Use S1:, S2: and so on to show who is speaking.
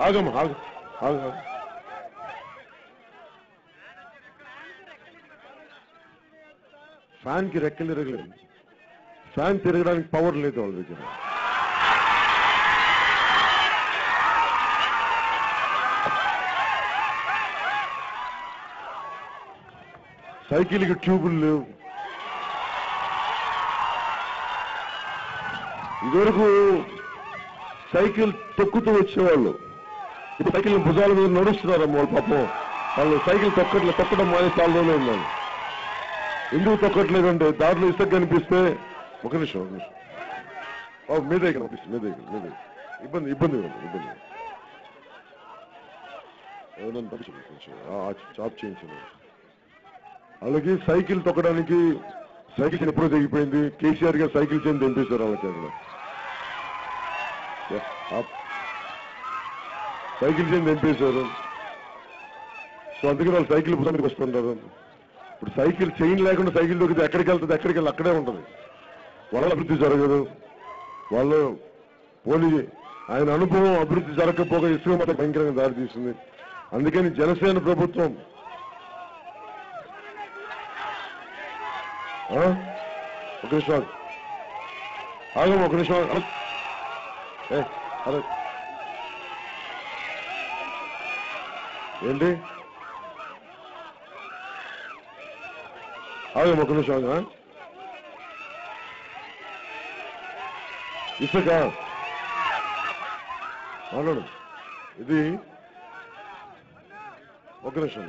S1: ఆగమ్మా ఆగు ఆగు ఫ్యాన్ కి రెక్కలు తిరగలేదు, ఫ్యాన్ తిరగడానికి పవర్ లేదు వాళ్ళ దగ్గర. సైకిల్కి ట్యూబులు లేవు. ఇదివరకు సైకిల్ తొక్కుతూ వచ్చేవాళ్ళు, ఇప్పుడు సైకిల్ భుజాల మీద నడుస్తున్నారమ్మ వాళ్ళు. పాపం వాళ్ళు సైకిల్ తొక్కడం మానే చాలానే ఉన్నాను. ఎందుకు తొక్కట్లేదంటే దాంట్లో ఇసుక కనిపిస్తే ఒక నిమిషం మీద కనిపిస్తుంది, మీద ఇబ్బంది ఎవరన్నా చాప్ చేయించాను. అలాగే సైకిల్ తొక్కడానికి సైకిల్ చైన్ ఎప్పుడో తెగిపోయింది. కేసీఆర్ గారు సైకిల్ చైన్ తెంపేశారు వాళ్ళకి. అక్కడ సైకిల్ చైన్ తెంపేశారు. సో అందుకని వాళ్ళు సైకిల్ భుజానికి వస్తుంటారు. ఇప్పుడు సైకిల్ చైన్ లేకుండా సైకిల్ దొరికితే ఎక్కడికి వెళ్తుంది, ఎక్కడికి వెళ్ళి అక్కడే ఉంటుంది. వాళ్ళ అభివృద్ధి జరగదు. వాళ్ళు పోలీ ఆయన అనుభవం అభివృద్ధి జరగకపోగా ఇసుక మత భయంకరంగా దారితీస్తుంది. అందుకని జనసేన ప్రభుత్వం ఒక నిమిషం ఆగం, ఒక నిమిషం అరే ఏంటి ఆగం, ఒక నిమిషం ఆగా. ఇసుక అన్నాడు ఇది, ఒక నిమిషం